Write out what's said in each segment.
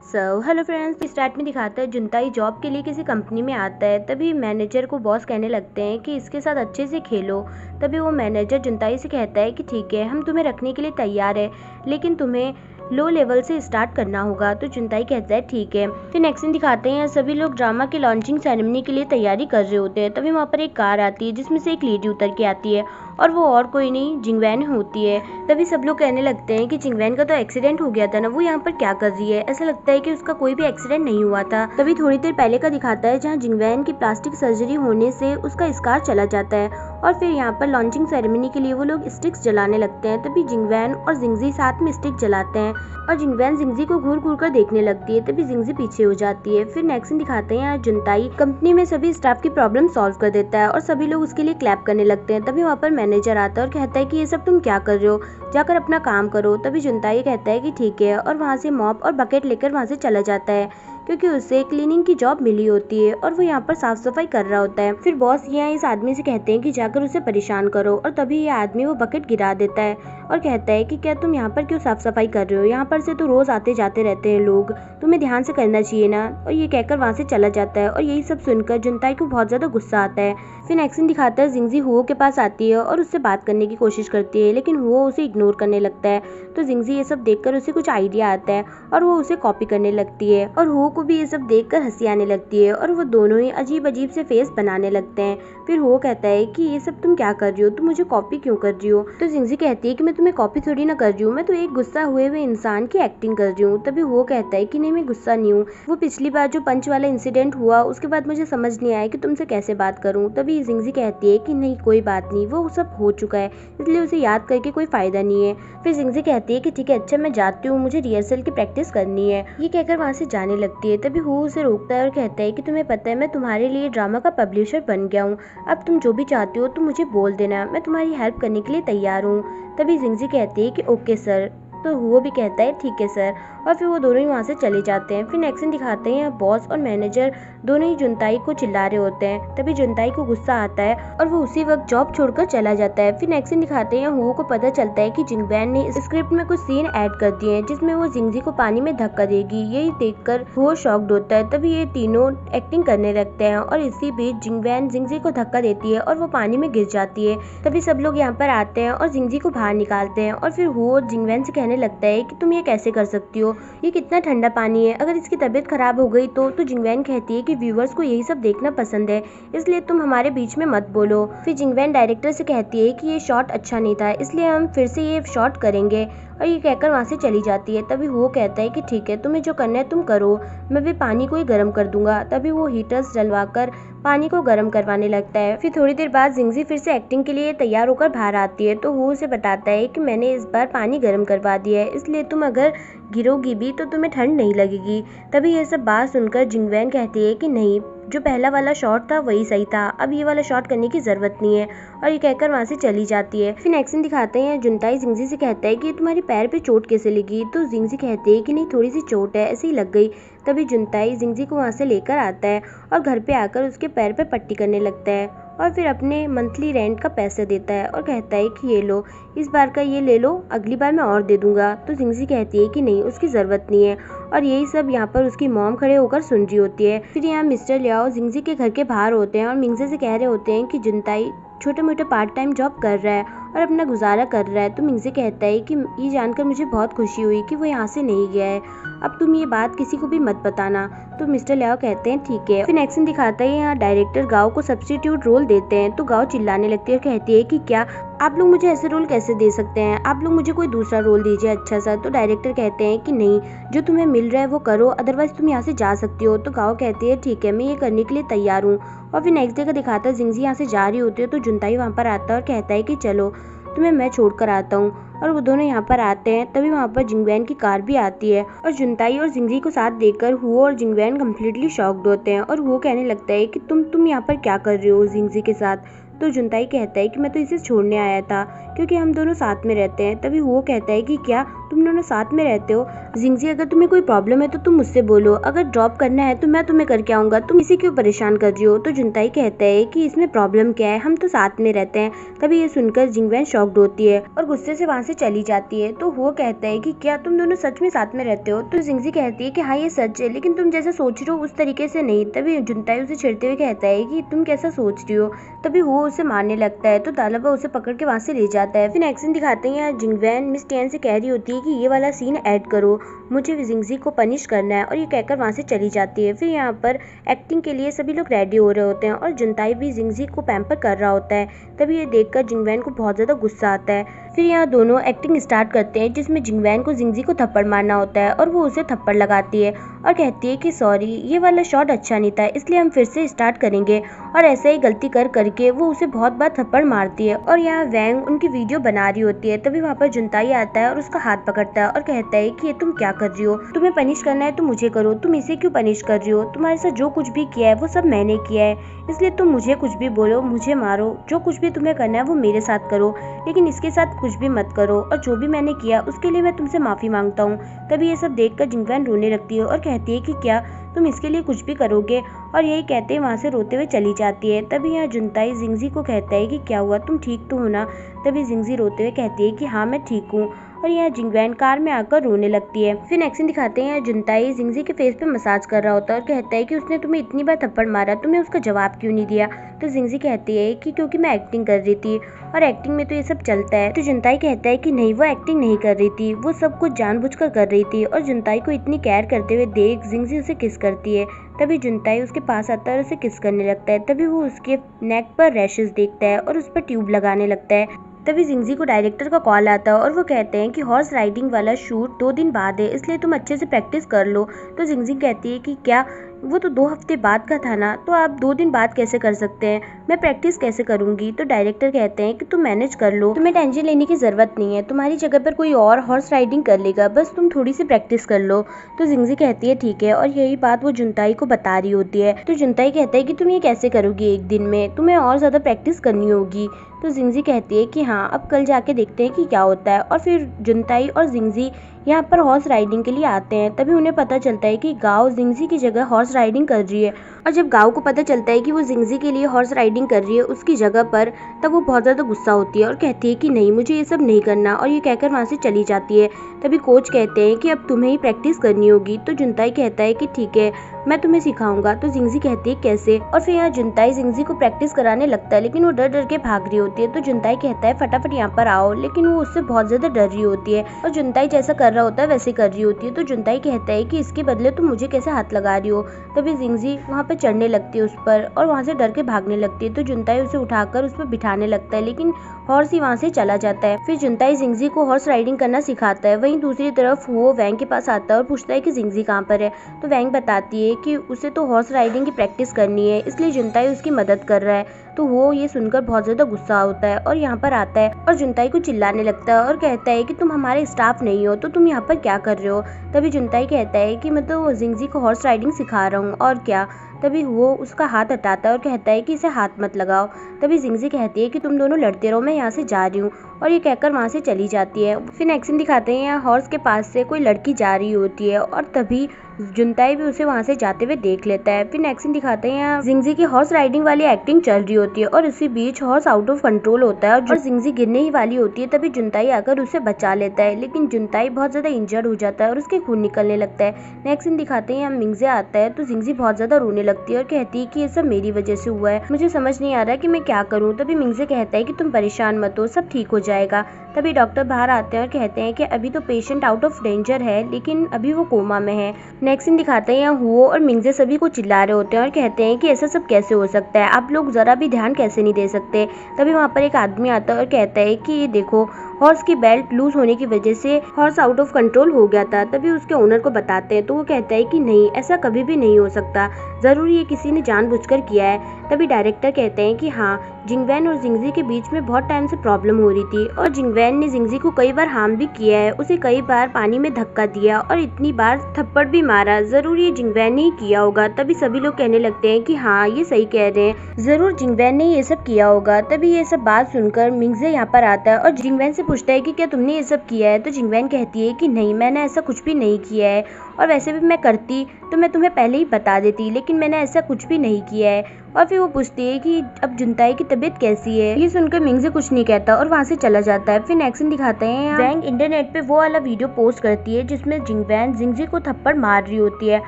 Hello friends, start में दिखाता है जुनताई जॉब के लिए किसी कंपनी में आता है। तभी मैनेजर को बॉस कहने लगते हैं कि इसके साथ अच्छे से खेलो। तभी वो मैनेजर जुनताई से कहता है कि ठीक है, हम तुम्हें रखने के लिए तैयार है, लेकिन तुम्हें लो लेवल से स्टार्ट करना होगा। तो जुनताई कहता है ठीक है। फिर नेक्स्ट सीन दिखाते हैं सभी लोग ड्रामा के लॉन्चिंग सेरेमनी के लिए तैयारी कर रहे होते हैं। तभी वहाँ पर एक कार आती है जिसमें से एक लेडी उतर के आती है और वो और कोई नहीं जिंगवैन होती है। तभी सब लोग कहने लगते हैं कि जिंगवैन का तो एक्सीडेंट हो गया था ना, वो यहाँ पर क्या कर रही है। ऐसा लगता है कि उसका कोई भी एक्सीडेंट नहीं हुआ था। तभी थोड़ी देर पहले का दिखाता है जहाँ जिंगवैन की प्लास्टिक सर्जरी होने से उसका स्कार चला जाता है और फिर यहाँ पर लॉन्चिंग सेरेमनी के लिए वो लोग स्टिक्स जलाने लगते हैं। तभी जिंगवैन और जिंगजी साथ में स्टिक जलाते हैं और जिंगवैन जिंगजी को घूर घूर कर देखने लगती है। तभी जिंगजी पीछे हो जाती है। फिर नेक्स्ट दिखाते हैं यहाँ जुनताई कंपनी में सभी स्टाफ की प्रॉब्लम सॉल्व कर देता है और सभी लोग उसके लिए क्लैप करने लगते हैं। तभी वहाँ पर मैनेजर आता है और कहता है कि ये सब तुम क्या कर रहे हो, जाकर अपना काम करो। तभी जुनताई कहता है कि ठीक है और वहाँ से मॉप और बकेट लेकर वहाँ से चला जाता है क्योंकि उसे क्लीनिंग की जॉब मिली होती है और वो यहाँ पर साफ सफाई कर रहा होता है। फिर बॉस यहाँ इस आदमी से कहते हैं कि जाकर उसे परेशान करो और तभी ये आदमी वो बकेट गिरा देता है और कहता है कि क्या तुम यहाँ पर क्यों साफ सफाई कर रहे हो, यहाँ पर से तो रोज आते जाते रहते हैं लोग, तुम्हें ध्यान से करना चाहिए ना। और ये कहकर वहाँ से चला जाता है और यही सब सुनकर जुनताई को बहुत ज्यादा गुस्सा आता है। फिर एक्शन दिखाता है जिंगजी हुओ के पास आती है और उससे बात करने की कोशिश करती है, लेकिन हुओ उसे इग्नोर करने लगता है। तो जिंगजी ये सब देखकर उसे कुछ आइडिया आता है और वो उसे कॉपी करने लगती है और हुओ को भी ये सब देखकर हंसी आने लगती है और वो दोनों ही अजीब अजीब से फेस बनाने लगते हैं। फिर हुओ कहता है कि ये सब तुम क्या कर रही हो, तुम मुझे कॉपी क्यों कर रही हो। तो जिंगजी कहती है कि मैं तुम्हें कॉपी थोड़ी ना कर रही हूँ, मैं तो एक गुस्सा हुए हुए इंसान की एक्टिंग कर रही हूँ। तभी हुओ कहता है कि नहीं, मैं गुस्सा नहीं हूँ, वो पिछली बार जो पंच वाला इंसिडेंट हुआ उसके बाद मुझे समझ नहीं आया कि तुमसे कैसे बात करूँ। तभी जिंगजी कहती है कि नहीं कोई बात नहीं, वो सब हो चुका है, इसलिए उसे याद करके कोई फायदा नहीं है। फिर जिंगजी कहती है कि ठीक है, अच्छा मैं जाती हूँ, मुझे रिहर्सल की प्रैक्टिस करनी है। ये कहकर वहाँ से जाने लगती है। तभी हुओ उसे रोकता है और कहता है कि तुम्हें पता है मैं तुम्हारे लिए ड्रामा का पब्लिशर बन गया हूँ, अब तुम जो भी चाहती हो तुम मुझे बोल देना, मैं तुम्हारी हेल्प करने के लिए तैयार हूँ। तभी जिंगजी कहती है कि ओके सर। तो हुओ भी कहता है ठीक है सर और फिर वो दोनों ही वहाँ से चले जाते हैं। फिर नेक्स्ट सीन दिखाते हैं बॉस और मैनेजर दोनों ही जुनताई को चिल्ला रहे होते हैं। तभी जुनताई को गुस्सा आता है और वो उसी वक्त जॉब छोड़कर चला जाता है। फिर नेक्स्ट सीन दिखाते हैं हुओ को पता चलता है कि जिंगवैन ने स्क्रिप्ट में कुछ सीन ऐड कर दिए हैं जिसमें वो जिंगजी को पानी में धक्का देगी। यही देखकर हुओ शॉक्ड होता है। तभी ये तीनों एक्टिंग करने लगते हैं और इसी बीच जिंगवैन जिंगजी को धक्का देती है और वो पानी में गिर जाती है। तभी सब लोग यहाँ पर आते हैं और जिंगजी को बाहर निकालते हैं और फिर हुओ जिंगवैन से कहने लगता है कि तुम ये कैसे कर सकती हो, ये कितना ठंडा पानी है, अगर इसकी तबीयत खराब हो गई तो जिंगवैन कहती है कि व्यूवर्स को यही सब देखना पसंद है, इसलिए तुम हमारे बीच में मत बोलो। फिर जिंगवैन डायरेक्टर से कहती है कि ये शॉट अच्छा नहीं था, इसलिए हम फिर से ये शॉट करेंगे और ये कहकर वहाँ से चली जाती है। तभी वो कहता है कि ठीक है, तुम्हें जो करना है तुम करो, मैं भी पानी को ही गर्म कर दूंगा। तभी वो हीटर्स जलवाकर पानी को गर्म करवाने लगता है। फिर थोड़ी देर बाद जिंगजी फिर से एक्टिंग के लिए तैयार होकर बाहर आती है। तो वो उसे बताता है कि मैंने इस बार पानी गर्म करवा दिया है, इसलिए तुम अगर गिरोगी भी तो तुम्हें ठंड नहीं लगेगी। तभी ये सब बात सुनकर जिंगवैन कहती है कि नहीं, जो पहला वाला शॉट था वही सही था, अब ये वाला शॉट करने की जरूरत नहीं है और ये कहकर वहाँ से चली जाती है। फिर नेक्स्ट सीन दिखाते हैं जुनताई जिंगजी से कहता है कि तुम्हारे पैर पे चोट कैसे लगी। तो जिंगजी कहती है कि नहीं, थोड़ी सी चोट है, ऐसे ही लग गई। तभी जुनताई जिंगजी को वहाँ से लेकर आता है और घर पे आकर उसके पैर पे पट्टी करने लगता है और फिर अपने मंथली रेंट का पैसा देता है और कहता है कि ये लो, इस बार का ये ले लो, अगली बार मैं और दे दूंगा। तो जिंगजी कहती है कि नहीं, उसकी ज़रूरत नहीं है और यही सब यहाँ पर उसकी मॉम खड़े होकर सुन रही होती है। फिर यहाँ मिस्टर लियाओ जिंगजी के घर के बाहर होते हैं और मिंगजे से कह रहे होते हैं कि जुनताई छोटे मोटे पार्ट टाइम जॉब कर रहा है और अपना गुजारा कर रहा है। तो मिंगजे कहता है कि ये जानकर मुझे बहुत खुशी हुई कि वो यहाँ से नहीं गया है, अब तुम ये बात किसी को भी मत बताना। तो मिस्टर लियाओ कहते हैं ठीक है। फिर नेक्स्ट सीन दिखाता है यहाँ डायरेक्टर गाओ को सब्स्टिट्यूट रोल देते हैं। तो गाओ चिल्लाने लगती है और कहती है कि क्या आप लोग मुझे ऐसे रोल कैसे दे सकते हैं, आप लोग मुझे कोई दूसरा रोल दीजिए अच्छा सा। तो डायरेक्टर कहते हैं कि नहीं, जो तुम्हें मिल रहा है वो करो, अदरवाइज तुम यहाँ से जा सकती हो। तो गाओ कहती है ठीक है, मैं ये करने के लिए तैयार हूँ। और फिर नेक्स्ट डे का दिखाता है जिंगजी यहाँ से जा रही होती है तो जुनताई वहाँ पर आता है और कहता है कि चलो तुम्हें मैं छोड़ कर आता हूँ और वो दोनों यहाँ पर आते हैं। तभी वहाँ पर जिंगवैन की कार भी आती है और जुनताई और जिंगजी को साथ देखकर हुओ और जिंगवैन कम्प्लीटली शॉक्ड होते हैं और हुओ कहने लगता है कि तुम यहाँ पर क्या कर रहे हो जिंगजी के साथ। तो जुनताई कहता है कि मैं तो इसे छोड़ने आया था क्योंकि हम दोनों साथ में रहते हैं। तभी वो कहता है कि क्या तुम दोनों साथ में रहते हो? जिंगजी, अगर तुम्हें कोई प्रॉब्लम है तो तुम मुझसे बोलो, अगर ड्रॉप करना है तो मैं तुम्हें करके आऊंगा, तुम इसे क्यों परेशान कर रही हो? तो जुनताई कहता है कि इसमें प्रॉब्लम क्या है, हम तो साथ में रहते हैं। तभी ये सुनकर जिंगवैन शॉक्ड होती है और गुस्से से वहाँ से चली जाती है। तो वो कहता है कि क्या तुम दोनों सच में साथ में रहते हो? तो जिंगजी कहती है कि हाँ ये सच है, लेकिन तुम जैसा सोच रहे हो उस तरीके से नहीं। तभी जुनताई उसे छेड़ते हुए कहता है कि तुम कैसा सोच रही हो? तभी वो उसे मारने लगता है। तो तालाबा उसे पकड़ के वहाँ से ले जाता है। फिर एक्शन दिखाते हैं यहाँ जिंगवैन मिस टियान से कह रही होती है कि ये वाला सीन ऐड करो, मुझे जिंगजी को पनिश करना है, और ये कहकर वहाँ से चली जाती है। फिर यहाँ पर एक्टिंग के लिए सभी लोग रेडी हो रहे होते हैं और जुनताई भी जिंगजी को पैम्पर कर रहा होता है। तभी ये देखकर जिंगवैन को बहुत ज़्यादा गुस्सा आता है। फिर यहाँ दोनों एक्टिंग स्टार्ट करते हैं जिसमें जिंगवैन को जिंगजी को थप्पड़ मारना होता है और वो उसे थप्पड़ लगाती है और कहती है कि सॉरी, ये वाला शॉट अच्छा नहीं था, इसलिए हम फिर से स्टार्ट करेंगे। और ऐसे ही गलती कर करके वो उसे बहुत बार थप्पड़ मारती है। और यहाँ वैंग उनकी वीडियो बना रही होती है। तभी वहाँ पर जुनताई आता है और उसका हाथ पकड़ता है और कहता है कि ये तुम क्या कर रही हो? तुम्हें पनिश करना है तो मुझे करो, तुम इसे क्यों पनिश कर रही हो? तुम्हारे साथ जो कुछ भी किया है वो सब मैंने किया है, इसलिए तुम मुझे कुछ भी बोलो, मुझे मारो, जो कुछ भी तुम्हें करना है वो मेरे साथ करो, लेकिन इसके साथ कुछ भी मत करो, और जो भी मैंने किया उसके लिए मैं तुमसे माफ़ी मांगता हूँ। तभी ये सब देखकर जिंगवैन रोने लगती है और कहती है कि क्या तुम इसके लिए कुछ भी करोगे? और यही कहते वहाँ से रोते हुए चली जाती है। तभी यहाँ जुनताई जिंगजी को कहता है कि क्या हुआ, तुम ठीक तो हो ना? तभी जिंगजी रोते हुए कहती है कि हाँ मैं ठीक हूँ। और यहाँ जिंगवैन कार में आकर रोने लगती है। फिर एक्शन दिखाते हैं जुनताई जिंगजी के फेस पे मसाज कर रहा होता है और कहता है कि उसने तुम्हें इतनी बार थप्पड़ मारा, तुमने उसका जवाब क्यों नहीं दिया? तो जिंगजी कहती है कि क्योंकि मैं एक्टिंग कर रही थी और एक्टिंग में तो ये सब चलता है। तो जुनताई कहता है कि नहीं, वो एक्टिंग नहीं कर रही थी, वो सब कुछ जानबूझकर कर रही थी। और जुनताई को इतनी केयर करते हुए देख जिंगजी उसे किस करती है। तभी जुनताई उसके पास आता है और उसे किस करने लगता है। तभी वो उसके नेक पर रैशेस देखता है और उस पर ट्यूब लगाने लगता है। तभी जिंगजी को डायरेक्टर का कॉल आता है और वो कहते हैं कि हॉर्स राइडिंग वाला शूट 2 दिन बाद है, इसलिए तुम अच्छे से प्रैक्टिस कर लो। तो जिंगजी कहती है कि क्या वो तो 2 हफ्ते बाद का था ना, तो आप 2 दिन बाद कैसे कर सकते हैं? मैं प्रैक्टिस कैसे करूंगी? तो डायरेक्टर कहते हैं कि तुम मैनेज कर लो, तुम्हें टेंशन लेने की जरूरत नहीं है, तुम्हारी जगह पर कोई और हॉर्स राइडिंग कर लेगा, बस तुम थोड़ी सी प्रैक्टिस कर लो। तो जिंगजी कहती है ठीक है, और यही बात वो जुनताई को बता रही होती है। तो जुनताई कहता है कि तुम ये कैसे करोगी एक दिन में, तुम्हें और ज्यादा प्रैक्टिस करनी होगी। तो जिंगजी कहती है कि हाँ, अब कल जाके देखते हैं कि क्या होता है। और फिर जुनताई और जिंगजी यहाँ पर हॉर्स राइडिंग के लिए आते हैं। तभी उन्हें पता चलता है कि गाओ जिंगजी की जगह हॉर्स राइडिंग कर रही है। और जब गाओ को पता चलता है कि वो जिंगजी के लिए हॉर्स राइडिंग कर रही है उसकी जगह पर, तब वो बहुत ज़्यादा गुस्सा होती है और कहती है कि नहीं, मुझे ये सब नहीं करना, और ये कहकर वहाँ से चली जाती है। तभी कोच कहते हैं कि अब तुम्हें ही प्रैक्टिस करनी होगी। तो जुनताई कहता है कि ठीक है, मैं तुम्हें सिखाऊंगा। तो जिंगजी कहती है कैसे? और फिर यहाँ जुनताई जिंगजी को प्रैक्टिस कराने लगता है, लेकिन वो डर डर के भाग रही होती है। तो जुनताई कहता है फटाफट यहाँ पर आओ, लेकिन वो उससे बहुत ज़्यादा डर रही होती है और जुनताई जैसा कर रहा होता है वैसे कर रही होती है। तो जुनताई कहता है कि इसके बदले तुम मुझे कैसे हाथ लगा रही हो? तभी जिंगजी वहाँ पर चढ़ने लगती है उस पर और वहाँ से डर के भागने लगती है। तो जुनताई उसे उठाकर उस पर बिठाने लगता है, लेकिन हॉर्स ही वहाँ से चला जाता है। फिर जुनताई जिंगजी को हॉर्स राइडिंग करना सिखाता है। वहीं दूसरी तरफ वो वैंग के पास आता है और पूछता है कि जिंगजी कहाँ पर है। तो वैंग बताती है कि उसे तो हॉर्स राइडिंग की प्रैक्टिस करनी है, इसलिए जुनताई उसकी मदद कर रहा है। तो वो ये सुनकर बहुत ज़्यादा गुस्सा होता है और यहाँ पर आता है और जुनताई को चिल्लाने लगता है और कहता है कि तुम हमारे स्टाफ नहीं हो, तो तुम यहाँ पर क्या कर रहे हो? तभी जुनताई कहता है कि मैं तो जिंगजी को हॉर्स राइडिंग सिखा रहा हूँ, और क्या। तभी वो उसका हाथ हटाता है और कहता है कि इसे हाथ मत लगाओ। तभी जिंगजी कहती है कि तुम दोनों लड़ते रहो, मैं यहाँ से जा रही हूँ, और ये कहकर वहाँ से चली जाती है। फिर एक्शन दिखाते हैं यहाँ हॉर्स के पास से कोई लड़की जा रही होती है और तभी जुनताई भी उसे वहाँ से जाते हुए देख लेता है। फिर एक्शन दिखाते हैं यहाँ जिंगजी की हॉर्स राइडिंग वाली एक्टिंग चल रही होती है और इसी बीच हॉर्स आउट ऑफ कंट्रोल होता है और जिंगजी गिरने ही वाली होती है। तभी जुनताई आकर उसे बचा लेता है, लेकिन जुनताई बहुत ज्यादा इंजर्ड हो जाता है और उसके खून निकलने लगता है। नेक्स्ट सीन दिखाते हैं यहाँ मिंगजे आता है। तो जिंगजी बहुत ज्यादा रोने लगती है और कहती है कि ये सब मेरी वजह से हुआ है, मुझे समझ नहीं आ रहा कि मैं क्या करूँ। तभी मिंगजे कहता है कि तुम परेशान मत हो, सब ठीक हो जाएगा। तभी डॉक्टर बाहर आते हैं और कहते हैं कि अभी तो पेशेंट आउट ऑफ डेंजर है, लेकिन अभी वो कोमा में है। नेक्स्ट सीन दिखाते हैं यहाँ हुओ और मिंगजे सभी को चिल्ला रहे होते हैं और कहते हैं कि ऐसा सब कैसे हो सकता है, आप लोग जरा भी ध्यान कैसे नहीं दे सकते। तभी वहाँ पर एक आदमी आता है और कहता है कि ये देखो, हॉर्स की बेल्ट लूज होने की वजह से हॉर्स आउट ऑफ कंट्रोल हो गया था। तभी उसके ओनर को बताते हैं तो वो कहता है कि नहीं, ऐसा कभी भी नहीं हो सकता, जरूर ये किसी ने जानबूझकर किया है। तभी डायरेक्टर कहते हैं कि हाँ, जिंगवैन और जिंगजी के बीच में बहुत टाइम से प्रॉब्लम हो रही थी और जिंगवैन ने जिंगजी को कई बार हार्म भी किया है, उसे कई बार पानी में धक्का दिया और इतनी बार थप्पड़ भी मारा, जरूर ये जिंगवैन ने ही किया होगा। तभी सभी लोग कहने लगते हैं कि हाँ, ये सही कह रहे हैं, जरूर जिंगवैन ने ये सब किया होगा। तभी ये सब बात सुनकर मिंगजे यहाँ पर आता है और जिंगवैन से पूछता है कि क्या तुमने ये सब किया है। तो जिंगवैन कहती है कि नहीं, मैंने ऐसा कुछ भी नहीं किया है, और वैसे भी मैं करती तो मैं तुम्हें पहले ही बता देती, लेकिन मैंने ऐसा कुछ भी नहीं किया है। और फिर वो पूछती है कि अब जुनताई की तबीयत कैसी है। ये सुनकर मिंगजे कुछ नहीं कहता और वहाँ से चला जाता है। फिर नेक्स्ट सीन दिखाते हैं वैंग इंटरनेट पे वो वाला वीडियो पोस्ट करती है जिसमें जिंगवैन जिंगजी को थप्पड़ मार रही होती है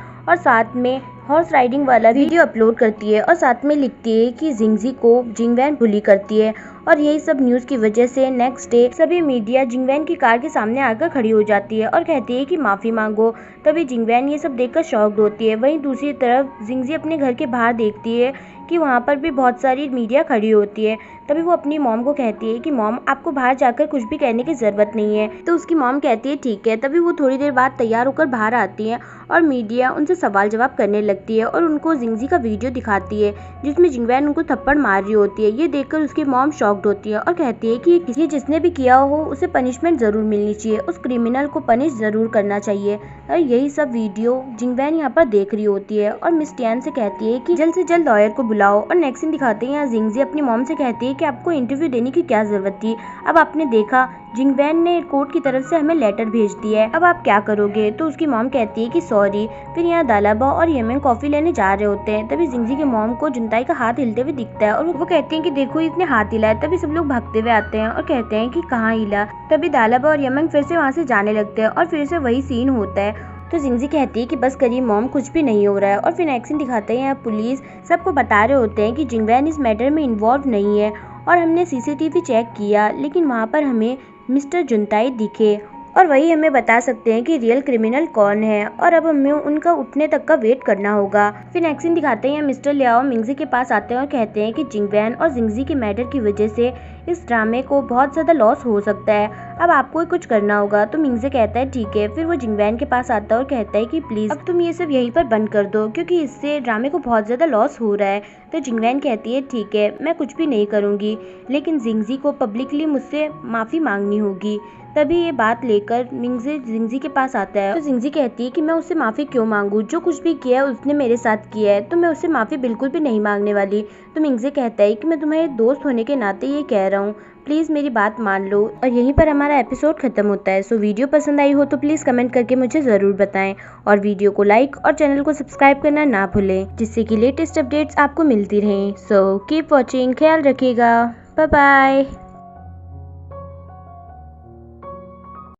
और साथ में हॉर्स राइडिंग वाला वीडियो अपलोड करती है और साथ में लिखती है कि जिंगजी को जिंगवैन बुली करती है। और यही सब न्यूज़ की वजह से नेक्स्ट डे सभी मीडिया जिंगवैन की कार के सामने आकर खड़ी हो जाती है और कहती है कि माफ़ी मांगो। तभी जिंगवैन ये सब देखकर शॉक्ड होती है। वहीं दूसरी तरफ जिंगजी अपने घर के बाहर देखती है कि वहाँ पर भी बहुत सारी मीडिया खड़ी होती है। तभी वो अपनी मॉम को कहती है कि मॉम, आपको बाहर जाकर कुछ भी कहने की ज़रूरत नहीं है। तो उसकी मॉम कहती है ठीक है। तभी वो थोड़ी देर बाद तैयार होकर बाहर आती है और मीडिया उनसे सवाल जवाब करने लगती है और उनको जिंगजी का वीडियो दिखाती है जिसमें जिंगवैन उनको थप्पड़ मार रही होती है। ये देखकर उसकी मॉम शॉक्ड होती है और कहती है कि ये जिसने भी किया हो उसे पनिशमेंट ज़रूर मिलनी चाहिए, उस क्रिमिनल को पनिश ज़रूर करना चाहिए। और यही सब वीडियो जिंगवैन यहाँ पर देख रही होती है और मिस टियान से कहती है कि जल्द से जल्द लॉयर को बुलाओ। और नेक्स्ट सीन दिखाते हैं यहाँ जिंगजी अपनी मॉम से कहती है कि आपको इंटरव्यू देने की क्या ज़रूरत थी, अब आपने देखा जिंगवैन ने कोर्ट की तरफ से हमें लेटर भेज दिया है, अब आप क्या करोगे। तो उसकी मॉम कहती है कि सॉरी। फिर यहाँ दालाबा और यमन कॉफ़ी लेने जा रहे होते हैं। तभी जिंगजी के मॉम को जुनताई का हाथ हिलते हुए दिखता है और वो कहती हैं कि देखो इसने हाथ हिलाया। तभी सब लोग भागते हुए आते हैं और कहते हैं कि कहाँ हिला। तभी दालाबा और यमन फिर से वहाँ से जाने लगते हैं और फिर से वही सीन होता है। तो जिंगजी कहती है कि बस करिए मॉम, कुछ भी नहीं हो रहा है। और फिर नेक्स्ट सीन दिखाते हैं पुलिस सबको बता रहे होते हैं कि जिंगवैन इस मैटर में इन्वॉल्व नहीं है और हमने सीसीटीवी चेक किया, लेकिन वहाँ पर हमें मिस्टर जुनताई दिखे और वही हमें बता सकते हैं कि रियल क्रिमिनल कौन है और अब हमें उनका उठने तक का वेट करना होगा। फिर नेक्स्ट सीन दिखाते हैं मिस्टर लियाओ मिंगजी के पास आते हैं और कहते हैं कि जिंगवैन और जिंगजी के मैटर की वजह से इस ड्रामे को बहुत ज़्यादा लॉस हो सकता है, अब आपको ही कुछ करना होगा। तो मिंगजे कहता है ठीक है। फिर वो जिंगवैन के पास आता है और कहता है कि प्लीज़ अब तुम ये सब यहीं पर बंद कर दो क्योंकि इससे ड्रामे को बहुत ज़्यादा लॉस हो रहा है। तो जिंगवैन कहती है ठीक है, मैं कुछ भी नहीं करूँगी, लेकिन जिंगजी को पब्लिकली मुझसे माफ़ी मांगनी होगी। तभी ये बात लेकर मिंगजे जिंगजी के पास आता है। तो जिंगजी कहती है कि मैं उससे माफ़ी क्यों मांगू, जो कुछ भी किया है उसने मेरे साथ किया है, तो मैं उससे माफ़ी बिल्कुल भी नहीं मांगने वाली। तो मिंगजे कहता है कि मैं तुम्हारे दोस्त होने के नाते ये कह रहा हूँ, प्लीज़ मेरी बात मान लो। और यहीं पर हमारा एपिसोड खत्म होता है। सो वीडियो पसंद आई हो तो प्लीज़ कमेंट करके मुझे ज़रूर बताएं और वीडियो को लाइक और चैनल को सब्सक्राइब करना ना भूलें जिससे कि लेटेस्ट अपडेट्स आपको मिलती रहें। सो कीप वॉचिंग, ख्याल रखिएगा, बाय बाय।